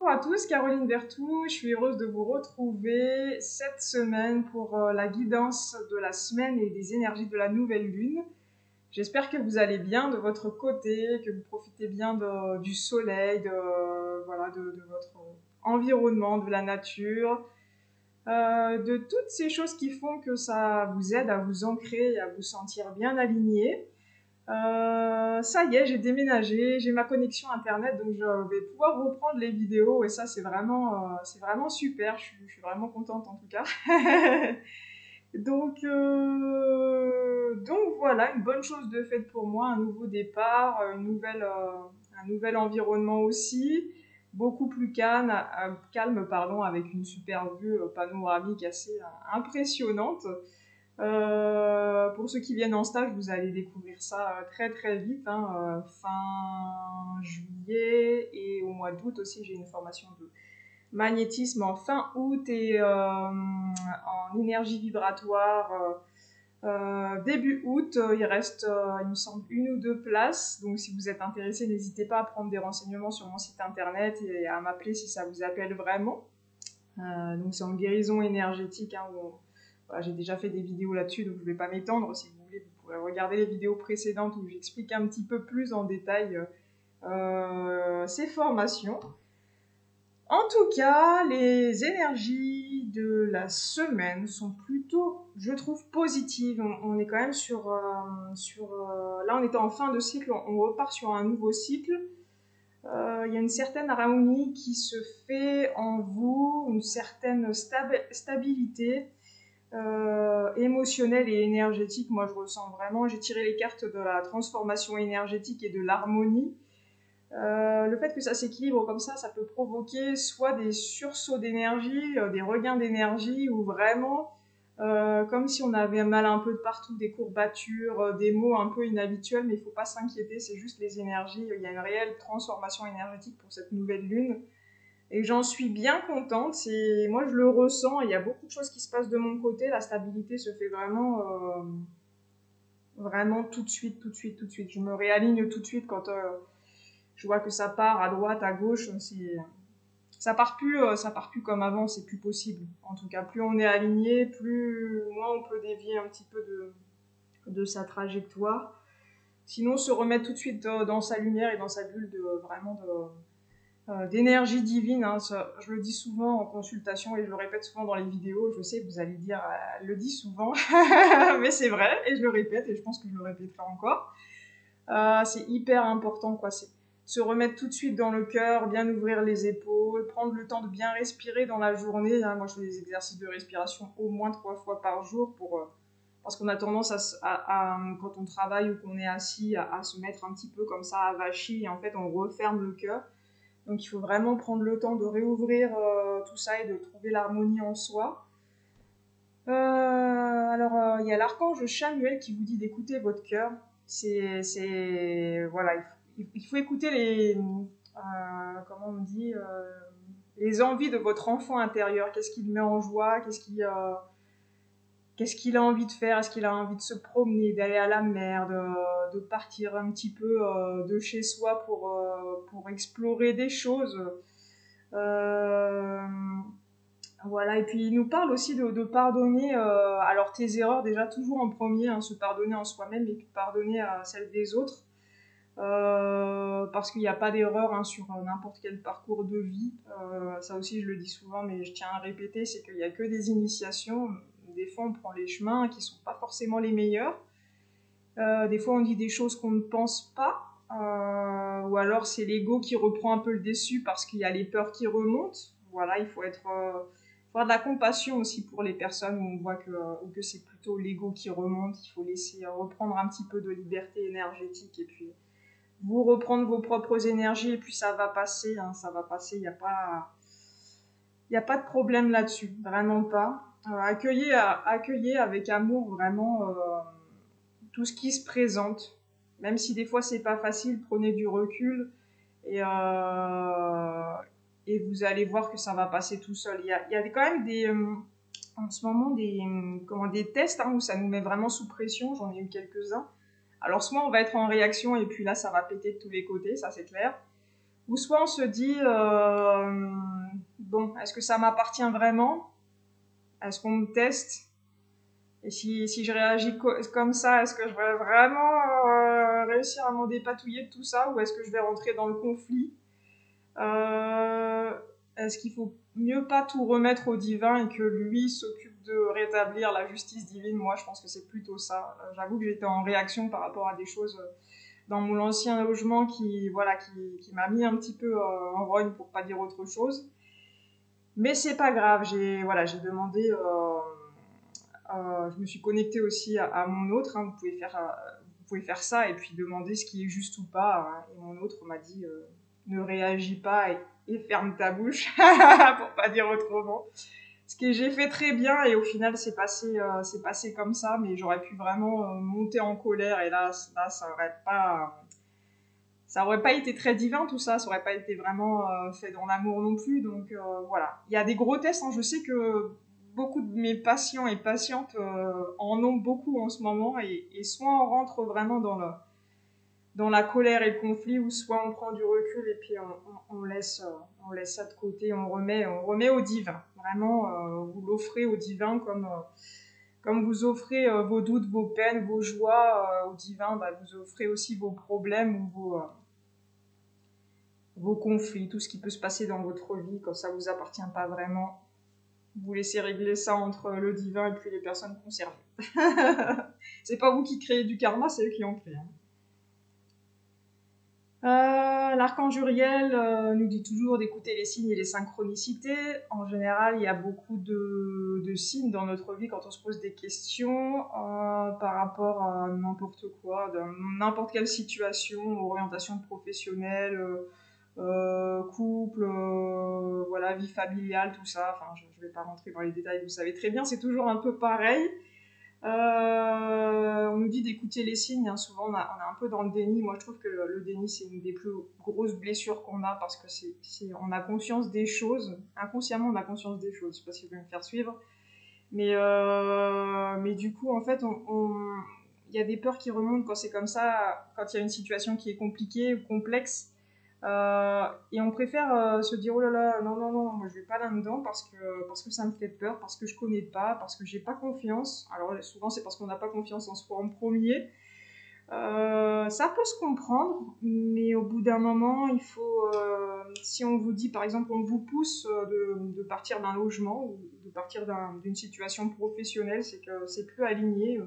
Bonjour à tous, Caroline Bertou, je suis heureuse de vous retrouver cette semaine pour la guidance de la semaine et des énergies de la nouvelle lune. J'espère que vous allez bien de votre côté, que vous profitez bien du soleil, de votre environnement, de la nature, de toutes ces choses qui font que ça vous aide à vous ancrer et à vous sentir bien aligné. Ça y est, j'ai déménagé, j'ai ma connexion internet, donc je vais pouvoir reprendre les vidéos et ça c'est vraiment super. Je suis vraiment contente en tout cas. Donc voilà, une bonne chose de faite pour moi, un nouveau départ, un nouvel environnement aussi, beaucoup plus calme pardon, avec une super vue panoramique assez impressionnante. Pour ceux qui viennent en stage, vous allez découvrir ça très très vite, hein, fin juillet et au mois d'août aussi, j'ai une formation de magnétisme en fin août et en énergie vibratoire début août. Il reste, il me semble, une ou deux places. Donc si vous êtes intéressé, n'hésitez pas à prendre des renseignements sur mon site internet et à m'appeler si ça vous appelle vraiment. Donc c'est en guérison énergétique, hein, voilà, j'ai déjà fait des vidéos là-dessus, donc je ne vais pas m'étendre. Si vous voulez, vous pourrez regarder les vidéos précédentes où j'explique un petit peu plus en détail ces formations. En tout cas, les énergies de la semaine sont plutôt, je trouve, positives. On est quand même là, on est en fin de cycle, on repart sur un nouveau cycle. Il y a une certaine harmonie qui se fait en vous, une certaine stabilité émotionnelle et énergétique. Moi, je ressens vraiment, j'ai tiré les cartes de la transformation énergétique et de l'harmonie. Le fait que ça s'équilibre comme ça peut provoquer soit des sursauts d'énergie, des regains d'énergie, ou vraiment comme si on avait mal un peu de partout, des courbatures, des mots un peu inhabituels, mais il ne faut pas s'inquiéter, c'est juste les énergies. Il y a une réelle transformation énergétique pour cette nouvelle lune. Et j'en suis bien contente, moi je le ressens, il y a beaucoup de choses qui se passent de mon côté, la stabilité se fait vraiment tout de suite, tout de suite, tout de suite. Je me réaligne tout de suite quand je vois que ça part à droite, à gauche, ça part plus comme avant, c'est plus possible. En tout cas, plus on est aligné, moins on peut dévier un petit peu de sa trajectoire. Sinon, se remettre tout de suite dans sa lumière et dans sa bulle d'énergie divine, hein. Je le dis souvent en consultation et je le répète souvent dans les vidéos. Je sais que vous allez dire, elle le dit souvent, mais c'est vrai et je le répète et je pense que je le répéterai encore. C'est hyper important, quoi. C'est se remettre tout de suite dans le cœur, bien ouvrir les épaules, prendre le temps de bien respirer dans la journée, hein. Moi, je fais des exercices de respiration au moins 3 fois par jour parce qu'on a tendance quand on travaille ou qu'on est assis, à se mettre un petit peu comme ça, avachi, et en fait, on referme le cœur. Donc, il faut vraiment prendre le temps de réouvrir tout ça et de trouver l'harmonie en soi. Il y a l'archange Chamuel qui vous dit d'écouter votre cœur. Voilà, il faut écouter comment on dit, les envies de votre enfant intérieur. Qu'est-ce qui le met en joie? Qu'est-ce qu'il a envie de faire? Est-ce qu'il a envie de se promener, d'aller à la mer, de partir un petit peu de chez soi pour explorer des choses? Euh, voilà, et puis il nous parle aussi de pardonner, alors tes erreurs déjà toujours en premier, hein, se pardonner en soi-même et puis pardonner à celles des autres, parce qu'il n'y a pas d'erreur, hein, sur n'importe quel parcours de vie. Ça aussi je le dis souvent, mais je tiens à répéter, c'est qu'il n'y a que des initiations. Des fois on prend les chemins qui ne sont pas forcément les meilleurs. Des fois on dit des choses qu'on ne pense pas, ou alors c'est l'ego qui reprend un peu le dessus parce qu'il y a les peurs qui remontent. Voilà, il faut avoir de la compassion aussi pour les personnes où on voit que c'est plutôt l'ego qui remonte. Il faut laisser reprendre un petit peu de liberté énergétique et puis vous reprendre vos propres énergies et puis ça va passer, hein, ça va passer. Il y a pas de problème là-dessus, vraiment pas. Accueillez avec amour vraiment tout ce qui se présente, même si des fois c'est pas facile. Prenez du recul et et vous allez voir que ça va passer tout seul. Il y a quand même en ce moment des tests, hein, où ça nous met vraiment sous pression. J'en ai eu quelques-uns. Alors soit on va être en réaction et puis là ça va péter de tous les côtés, ça c'est clair. Ou soit on se dit, bon, est-ce que ça m'appartient vraiment? Est-ce qu'on me teste? Et si je réagis comme ça, est-ce que je vais vraiment réussir à m'en dépatouiller de tout ça? Ou est-ce que je vais rentrer dans le conflit? Euh, Est-ce qu'il faut mieux pas tout remettre au divin et que lui s'occupe de rétablir la justice divine? Moi, je pense que c'est plutôt ça. J'avoue que j'étais en réaction par rapport à des choses dans mon ancien logement qui m'a mis un petit peu en rogne pour pas dire autre chose. Mais c'est pas grave, j'ai demandé, je me suis connectée aussi à mon autre, hein, vous pouvez faire ça et puis demander ce qui est juste ou pas, hein. Et mon autre m'a dit, ne réagis pas et ferme ta bouche, pour pas dire autrement. Ce que j'ai fait très bien et au final c'est passé comme ça, mais j'aurais pu vraiment monter en colère et là ça aurait pas été très divin tout ça, ça aurait pas été vraiment fait dans l'amour non plus. Donc voilà, il y a des gros tests, hein. Je sais que beaucoup de mes patients et patientes en ont beaucoup en ce moment et soit on rentre vraiment dans la colère et le conflit, ou soit on prend du recul et puis on laisse ça de côté, on remet au divin. Vraiment, vous l'offrez au divin comme vous offrez vos doutes, vos peines, vos joies au divin, bah, vous offrez aussi vos problèmes ou vos conflits, tout ce qui peut se passer dans votre vie quand ça vous appartient pas vraiment. Vous laissez régler ça entre le divin et puis les personnes concernées. C'est pas vous qui créez du karma, c'est eux qui en créent, hein. L'archange Uriel nous dit toujours d'écouter les signes et les synchronicités. En général, il y a beaucoup de signes dans notre vie quand on se pose des questions par rapport à n'importe quoi, dans n'importe quelle situation, orientation professionnelle, couple, voilà, vie familiale, tout ça. Enfin, je vais pas rentrer dans les détails, vous savez très bien, c'est toujours un peu pareil. On nous dit d'écouter les signes, hein. Souvent on est un peu dans le déni. Moi je trouve que le déni c'est une des plus grosses blessures qu'on a parce que on a conscience des choses, inconsciemment on a conscience des choses, je sais pas si vous pouvez me faire suivre, mais du coup en fait il y a des peurs qui remontent quand c'est comme ça, quand il y a une situation qui est compliquée ou complexe. Et on préfère se dire oh là là, non, non, non, moi je vais pas là-dedans parce que ça me fait peur, parce que je connais pas, parce que j'ai pas confiance. Alors souvent c'est parce qu'on n'a pas confiance en soi en premier. Ça peut se comprendre, mais au bout d'un moment, il faut, si on vous dit par exemple, on vous pousse de partir d'un logement ou de partir d'une situation professionnelle, c'est que c'est plus aligné.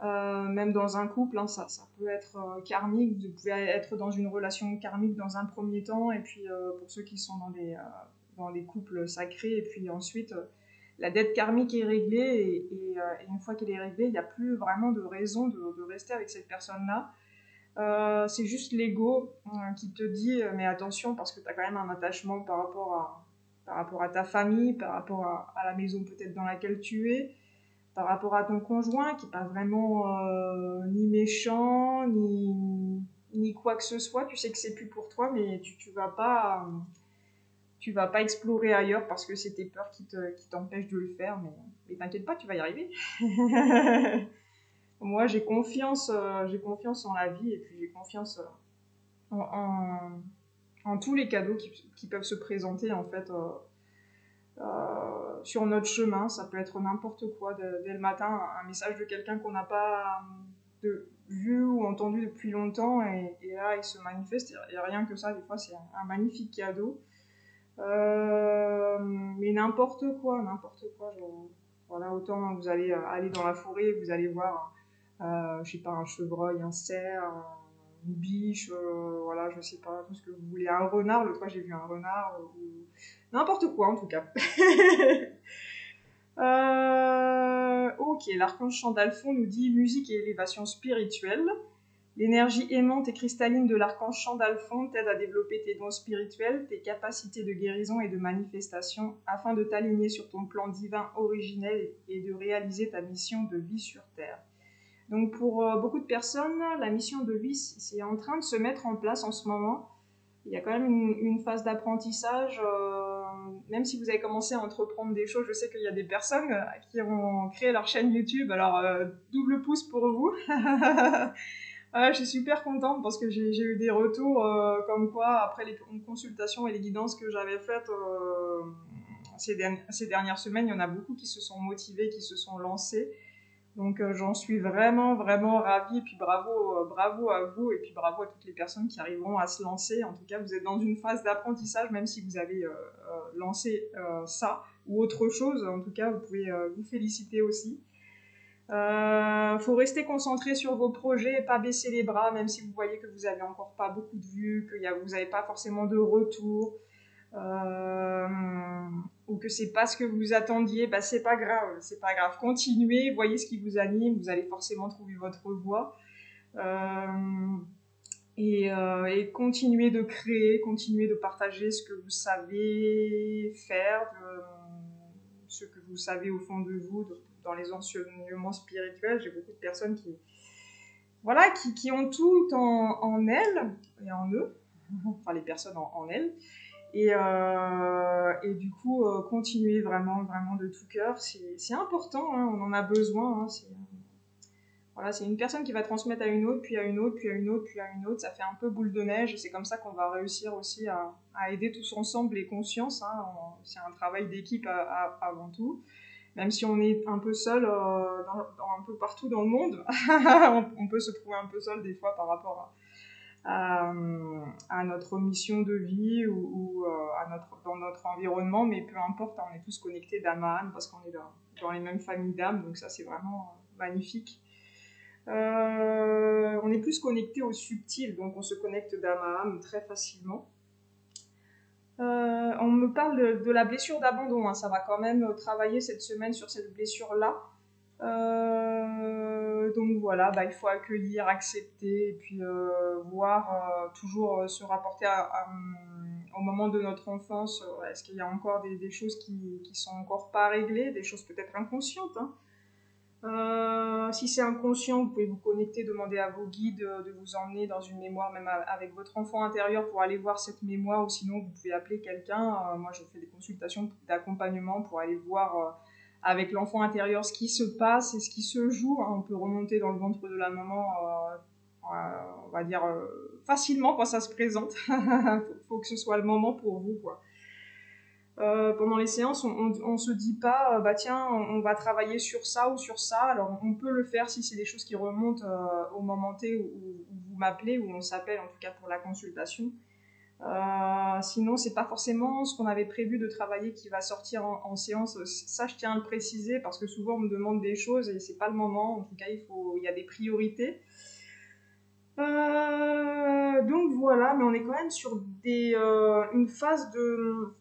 Même dans un couple, hein, ça peut être karmique. Vous pouvez être dans une relation karmique dans un premier temps, et puis pour ceux qui sont dans des couples sacrés, et puis ensuite la dette karmique est réglée, et une fois qu'elle est réglée, il n'y a plus vraiment de raison de rester avec cette personne-là. C'est juste l'ego qui te dit mais attention, parce que tu as quand même un attachement par rapport à ta famille, par rapport à la maison peut-être dans laquelle tu es, par rapport à ton conjoint qui n'est pas vraiment ni méchant, ni quoi que ce soit. Tu sais que c'est plus pour toi, mais tu vas pas explorer ailleurs parce que c'est tes peurs qui t'empêchent de le faire. Mais t'inquiète pas, tu vas y arriver. Moi, j'ai confiance en la vie et puis j'ai confiance en tous les cadeaux qui peuvent se présenter en fait. Sur notre chemin, ça peut être n'importe quoi, dès le matin, un message de quelqu'un qu'on n'a pas vu ou entendu depuis longtemps, et là il se manifeste, et rien que ça, des fois c'est un magnifique cadeau. Mais n'importe quoi, genre, voilà, autant vous allez aller dans la forêt, vous allez voir, je sais pas, un chevreuil, un cerf, une biche, voilà, je sais pas, tout ce que vous voulez, un renard, l'autre fois j'ai vu un renard, ou n'importe quoi en tout cas. Ok, l'archange Chandalphon nous dit musique et élévation spirituelle. L'énergie aimante et cristalline de l'archange Chandalphon t'aide à développer tes dons spirituels, tes capacités de guérison et de manifestation, afin de t'aligner sur ton plan divin originel et de réaliser ta mission de vie sur Terre. Donc pour beaucoup de personnes, la mission de vie, c'est en train de se mettre en place en ce moment. Il y a quand même une phase d'apprentissage, même si vous avez commencé à entreprendre des choses. Je sais qu'il y a des personnes qui ont créé leur chaîne YouTube, alors double pouce pour vous. Je suis super contente parce que j'ai eu des retours comme quoi, après les consultations et les guidances que j'avais faites ces dernières semaines, il y en a beaucoup qui se sont motivés, qui se sont lancés. Donc j'en suis vraiment, vraiment ravie. Et puis bravo à vous et puis bravo à toutes les personnes qui arriveront à se lancer. En tout cas, vous êtes dans une phase d'apprentissage, même si vous avez lancé ça ou autre chose. En tout cas, vous pouvez vous féliciter aussi. Faut rester concentré sur vos projets et pas baisser les bras, même si vous voyez que vous avez encore pas beaucoup de vues, que vous n'avez pas forcément de retour, euh, ou que c'est pas ce que vous attendiez. Bah c'est pas grave, c'est pas grave. Continuez, voyez ce qui vous anime, vous allez forcément trouver votre voie. Et continuez de créer, continuez de partager ce que vous savez faire, ce que vous savez au fond de vous, dans les enseignements spirituels. J'ai beaucoup de personnes qui ont tout en elles et en eux, enfin les personnes en elles. Et du coup, continuez vraiment, vraiment de tout cœur. C'est important, hein, on en a besoin. Hein, voilà, c'est une personne qui va transmettre à une autre, puis à une autre, puis à une autre, puis à une autre. Ça fait un peu boule de neige et c'est comme ça qu'on va réussir aussi à aider tous ensemble les consciences. Hein. C'est un travail d'équipe avant tout. Même si on est un peu seul un peu partout dans le monde, on peut se trouver un peu seul des fois par rapport à notre mission de vie ou dans notre environnement, mais peu importe, on est tous connectés d'âme à âme parce qu'on est dans les mêmes familles d'âmes, donc ça c'est vraiment magnifique. On est plus connecté au subtil, donc on se connecte d'âme à âme très facilement. On me parle de la blessure d'abandon, hein. Ça va quand même travailler cette semaine sur cette blessure-là. Donc voilà, il faut accueillir, accepter, et puis voir, toujours se rapporter au moment de notre enfance. Est-ce qu'il y a encore des choses qui sont encore pas réglées, des choses peut-être inconscientes, hein. Si c'est inconscient, vous pouvez vous connecter, demander à vos guides de vous emmener dans une mémoire, même avec votre enfant intérieur, pour aller voir cette mémoire, ou sinon vous pouvez appeler quelqu'un. Moi, je fais des consultations d'accompagnement pour aller voir avec l'enfant intérieur ce qui se passe et ce qui se joue. Hein. On peut remonter dans le ventre de la maman, on va dire, facilement quand ça se présente. Faut que ce soit le moment pour vous, quoi. Pendant les séances, on se dit pas, tiens, on va travailler sur ça ou sur ça. Alors on peut le faire si c'est des choses qui remontent au moment T où vous m'appelez, où on s'appelle en tout cas pour la consultation. Sinon, c'est pas forcément ce qu'on avait prévu de travailler qui va sortir en séance. Ça, je tiens à le préciser parce que souvent on me demande des choses et c'est pas le moment. En tout cas, il y a des priorités. Donc voilà, mais on est quand même sur une phase de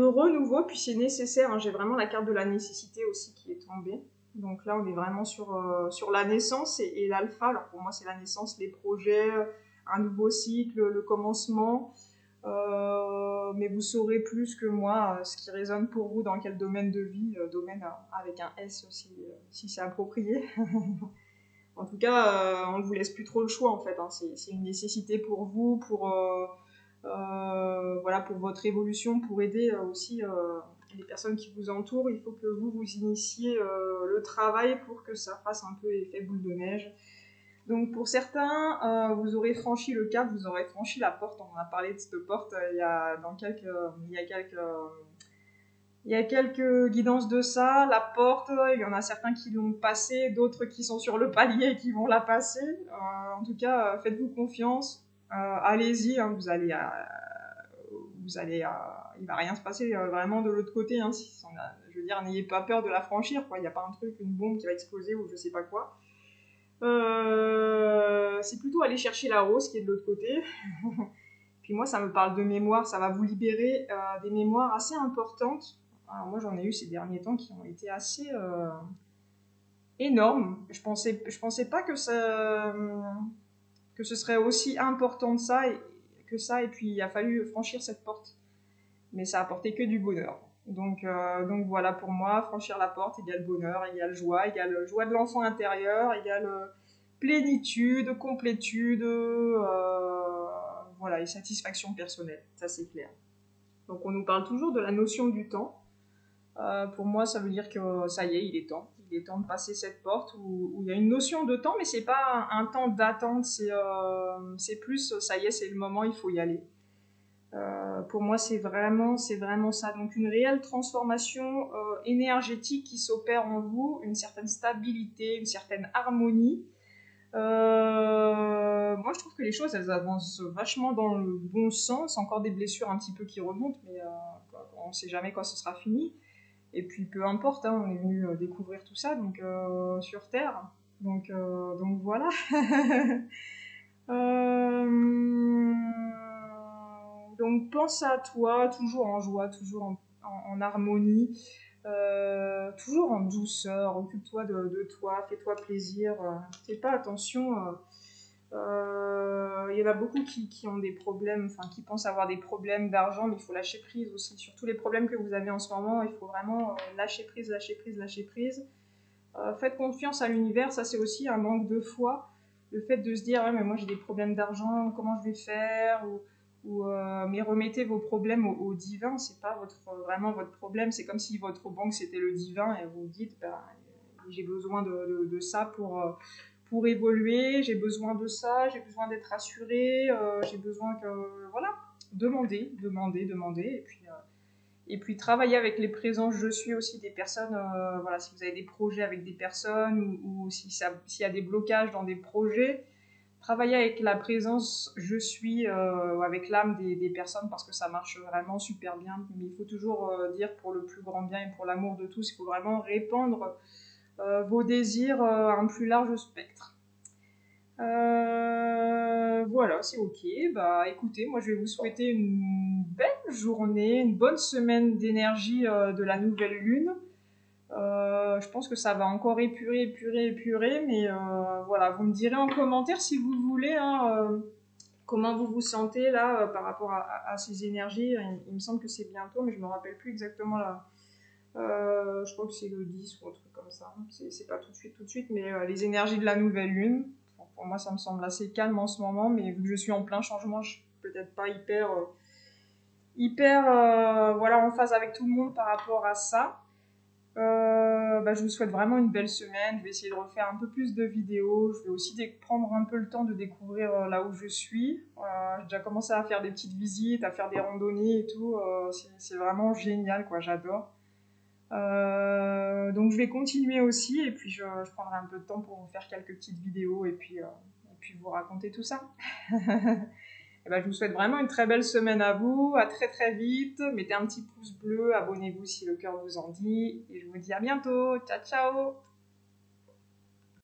renouveau, puis c'est nécessaire. Hein. J'ai vraiment la carte de la nécessité aussi qui est tombée. Donc là, on est vraiment sur la naissance et l'alpha. Alors pour moi, c'est la naissance, les projets, un nouveau cycle, le commencement. Mais vous saurez plus que moi ce qui résonne pour vous dans quel domaine de vie, domaine avec un S si c'est approprié. En tout cas, on ne vous laisse plus trop le choix en fait. Hein. C'est une nécessité pour vous, voilà, pour votre évolution, pour aider aussi les personnes qui vous entourent. Il faut que vous initiez le travail pour que ça fasse un peu effet boule de neige. Donc pour certains, vous aurez franchi le cap, vous aurez franchi la porte. On a parlé de cette porte il y a quelques guidances de ça. La porte, il y en a certains qui l'ont passée, d'autres qui sont sur le palier et qui vont la passer. En tout cas, faites-vous confiance. Allez-y, hein, il va rien se passer vraiment de l'autre côté. Hein, je veux dire, n'ayez pas peur de la franchir. Il n'y a pas un truc, une bombe qui va exploser ou je sais pas quoi. C'est plutôt aller chercher la rose qui est de l'autre côté. Puis moi, ça me parle de mémoire. Ça va vous libérer des mémoires assez importantes. Alors moi, j'en ai eu ces derniers temps qui ont été assez énormes. Je pensais pas que ce serait aussi important que ça. Et puis, il a fallu franchir cette porte. Mais ça a apporté que du bonheur. Donc voilà, pour moi, franchir la porte égale bonheur, égale joie de l'enfant intérieur, égale plénitude, complétude, voilà, et satisfaction personnelle, ça c'est clair. Donc on nous parle toujours de la notion du temps. Pour moi, ça veut dire que ça y est, il est temps. Il est temps de passer cette porte où il y a une notion de temps, mais c'est pas un temps d'attente, c'est plus, ça y est, c'est le moment, il faut y aller. Pour moi, c'est vraiment ça. Donc, une réelle transformation énergétique qui s'opère en vous, une certaine stabilité, une certaine harmonie. Moi, je trouve que les choses, elles avancent vachement dans le bon sens. Encore des blessures un petit peu qui remontent, mais on ne sait jamais quand ce sera fini. Et puis, peu importe, hein, on est venu découvrir tout ça donc, sur Terre. Donc voilà. Euh, donc pense à toi, toujours en joie, toujours en harmonie, toujours en douceur. Occupe-toi de toi, fais-toi plaisir. Fais pas attention. Il y en a beaucoup qui ont des problèmes, enfin qui pensent avoir des problèmes d'argent, mais il faut lâcher prise aussi. Sur tous les problèmes que vous avez en ce moment, il faut vraiment lâcher prise, lâcher prise, lâcher prise. Faites confiance à l'univers, ça c'est aussi un manque de foi. Le fait de se dire, ouais, mais moi j'ai des problèmes d'argent, comment je vais faire mais remettez vos problèmes au divin, c'est pas vraiment votre problème, c'est comme si votre banque c'était le divin et vous dites, bah, j'ai besoin de ça pour évoluer, j'ai besoin de ça, j'ai besoin d'être assuré, j'ai besoin que. Voilà, demandez, et puis travailler avec les présences je suis aussi des personnes, voilà, si vous avez des projets avec des personnes ou s'il y a des blocages dans des projets, travailler avec la présence je suis, avec l'âme des personnes parce que ça marche vraiment super bien. Mais il faut toujours dire pour le plus grand bien et pour l'amour de tous, il faut vraiment répandre vos désirs à un plus large spectre. Voilà, c'est ok. Bah écoutez, moi je vais vous souhaiter une belle journée, une bonne semaine d'énergie de la nouvelle lune. Je pense que ça va encore épurer, mais voilà, vous me direz en commentaire si vous voulez hein, comment vous vous sentez là par rapport à ces énergies. Il me semble que c'est bientôt, mais je me rappelle plus exactement là. Je crois que c'est le 10 ou un truc comme ça. C'est pas tout de suite, mais les énergies de la nouvelle lune. Pour moi, ça me semble assez calme en ce moment, mais vu que je suis en plein changement, je suis peut-être pas hyper voilà, en phase avec tout le monde par rapport à ça. Bah, je vous souhaite vraiment une belle semaine. Je vais essayer de refaire un peu plus de vidéos. Je vais aussi prendre un peu le temps de découvrir là où je suis. J'ai déjà commencé à faire des petites visites, à faire des randonnées et tout. C'est vraiment génial, quoi. J'adore. Donc je vais continuer aussi et puis je prendrai un peu de temps pour vous faire quelques petites vidéos et puis vous raconter tout ça. Et ben, je vous souhaite vraiment une très belle semaine à vous, à très très vite, mettez un petit pouce bleu, abonnez-vous si le cœur vous en dit et je vous dis à bientôt, ciao ciao.